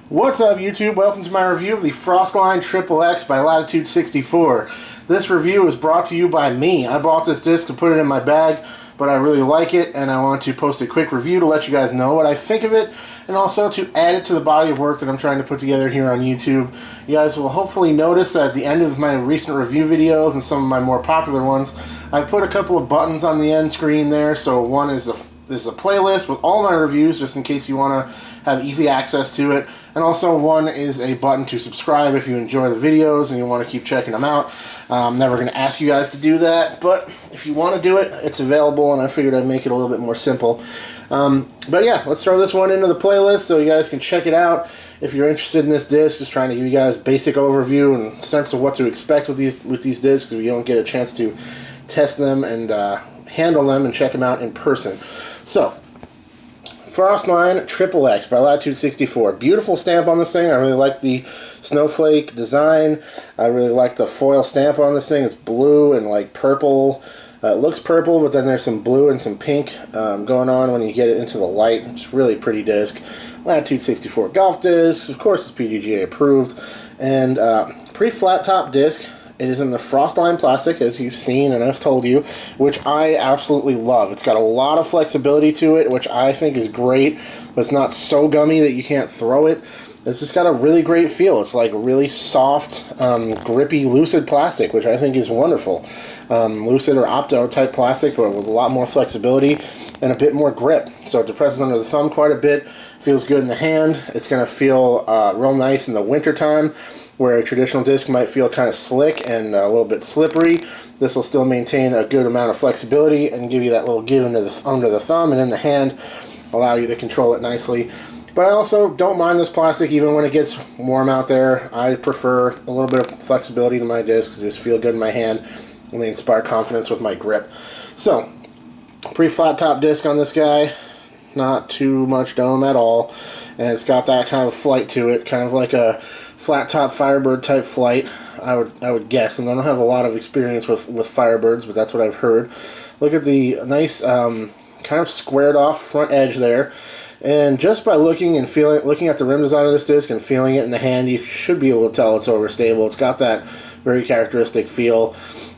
What's up, YouTube? Welcome to my review of the Frost Line XXX by Latitude 64. This review is brought to you by me. I bought this disc to put it in my bag, but I really like it, and I want to post a quick review to let you guys know what I think of it, and also to add it to the body of work that I'm trying to put together here on YouTube. You guys will hopefully notice that at the end of my recent review videos and some of my more popular ones, I've put a couple of buttons on the end screen there. So one is a playlist with all my reviews, just in case you want to have easy access to it. And also one is a button to subscribe if you enjoy the videos and you want to keep checking them out. I'm never going to ask you guys to do that, but if you want to do it, it's available, and I figured I'd make it a little bit more simple. But yeah, let's throw this one into the playlist so you guys can check it out. If you're interested in this disc, just trying to give you guys a basic overview and sense of what to expect with these discs if you don't get a chance to test them and handle them and check them out in person. So, Frost Line XXX by Latitude 64. Beautiful stamp on this thing. I really like the snowflake design. I really like the foil stamp on this thing. It's blue and like purple. It looks purple, but then there's some blue and some pink going on when you get it into the light. It's a really pretty disc. Latitude 64 golf disc. Of course, it's PDGA approved. And pretty flat top disc. It is in the Frost Line plastic, as you've seen and I've told you, which I absolutely love. It's got a lot of flexibility to it, which I think is great, but it's not so gummy that you can't throw it. It's just got a really great feel. It's like really soft, grippy, lucid plastic, which I think is wonderful. Lucid or opto type plastic, but with a lot more flexibility and a bit more grip. So it depresses under the thumb quite a bit, feels good in the hand. It's going to feel real nice in the winter time, where a traditional disc might feel kind of slick and a little bit slippery. This will still maintain a good amount of flexibility and give you that little give under the thumb and in the hand, allow you to control it nicely. But I also don't mind this plastic even when it gets warm out there. I prefer a little bit of flexibility to my discs to just feel good in my hand, and they inspire confidence with my grip. So, pretty flat top disc on this guy. Not too much dome at all. And it's got that kind of flight to it, kind of like a flat top Firebird type flight, I would guess. And I don't have a lot of experience with Firebirds, but that's what I've heard. Look at the nice kind of squared off front edge there. And just by looking at the rim design of this disc and feeling it in the hand, you should be able to tell it's overstable. It's got that very characteristic feel.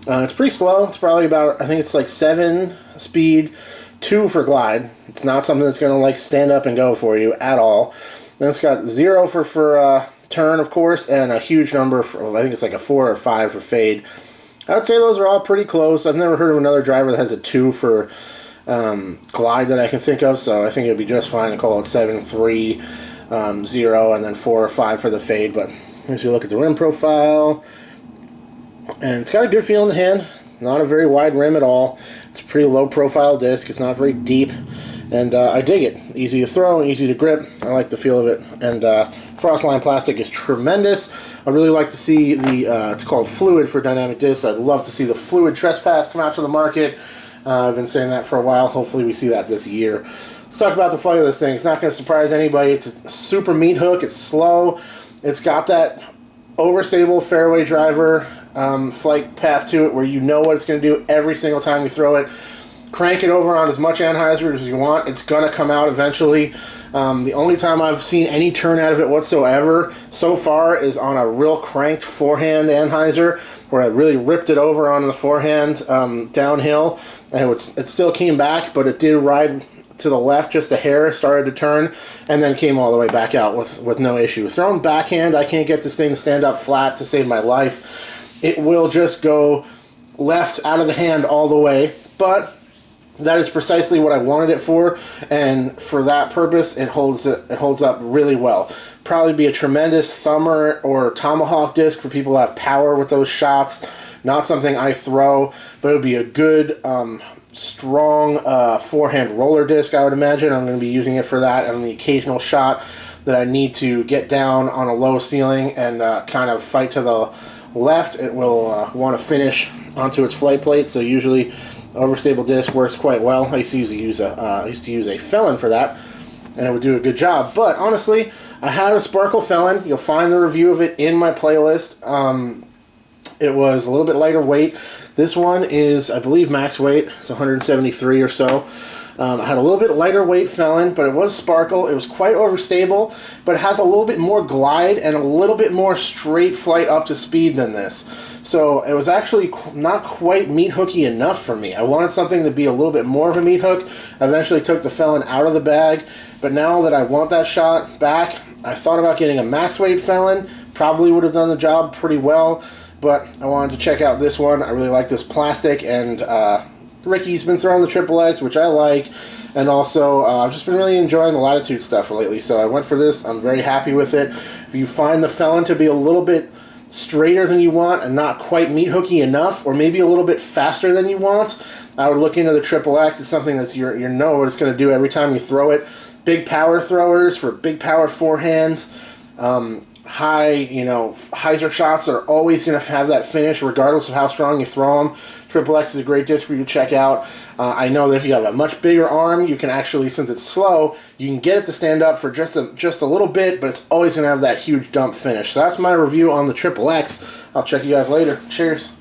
It's pretty slow. It's probably about, I think it's like 7 speed, 2 for glide. It's not something that's going to like stand up and go for you at all. Then it's got 0 for turn, of course, and a huge number for, I think it's like a 4 or 5 for fade. I would say those are all pretty close. I've never heard of another driver that has a 2 for glide that I can think of, so I think it would be just fine to call it 7, 3, 0, and then 4 or 5 for the fade. But as you look at the rim profile, and it's got a good feel in the hand. Not a very wide rim at all. It's a pretty low profile disc. It's not very deep, and I dig it. Easy to throw and easy to grip. I like the feel of it, and Frost Line plastic is tremendous. I'd really like to see the, it's called Fluid for dynamic discs. I'd love to see the Fluid Trespass come out to the market. I've been saying that for a while. Hopefully we see that this year. Let's talk about the flight of this thing. It's not going to surprise anybody. It's a super meat hook. It's slow. It's got that overstable fairway driver flight path to it where you know what it's going to do every single time you throw it. Crank it over on as much anhyzer as you want. It's going to come out eventually. The only time I've seen any turn out of it whatsoever so far is on a real cranked forehand anhyzer, where I really ripped it over on the forehand downhill, and it still came back, but it did ride to the left just a hair, started to turn, and then came all the way back out with no issue. Thrown backhand, I can't get this thing to stand up flat to save my life. It will just go left out of the hand all the way, but that is precisely what I wanted it for, and for that purpose, it holds up really well. Probably be a tremendous thumber or tomahawk disc for people who have power with those shots. Not something I throw, but it would be a good, strong forehand roller disc, I would imagine. I'm going to be using it for that on the occasional shot that I need to get down on a low ceiling and kind of fight to the left. It will want to finish onto its flight plate, so usually overstable disc works quite well. I used to use a Felon for that, and it would do a good job. But honestly, I had a Sparkle Felon. You'll find the review of it in my playlist. It was a little bit lighter weight. This one is, I believe, max weight. It's 173 or so. I had a little bit lighter weight felon, but it was sparkle. It was quite overstable, but it has a little bit more glide and a little bit more straight flight up to speed than this. So it was actually not quite meat hooky enough for me. I wanted something to be a little bit more of a meat hook. I eventually took the felon out of the bag, but now that I want that shot back, I thought about getting a max weight felon. Probably would have done the job pretty well, but I wanted to check out this one. I really like this plastic, and Ricky's been throwing the XXX, which I like, and also I've just been really enjoying the Latitude stuff lately, so I went for this. I'm very happy with it. If you find the felon to be a little bit straighter than you want and not quite meat hooky enough, or maybe a little bit faster than you want, I would look into the XXX. It's something that's you know what it's going to do every time you throw it. Big power throwers for big power forehands. High, hyzer shots are always going to have that finish regardless of how strong you throw them. XXX is a great disc for you to check out. I know that if you have a much bigger arm, you can actually, since it's slow, you can get it to stand up for just a little bit, but it's always going to have that huge dump finish. So that's my review on the XXX. I'll check you guys later. Cheers.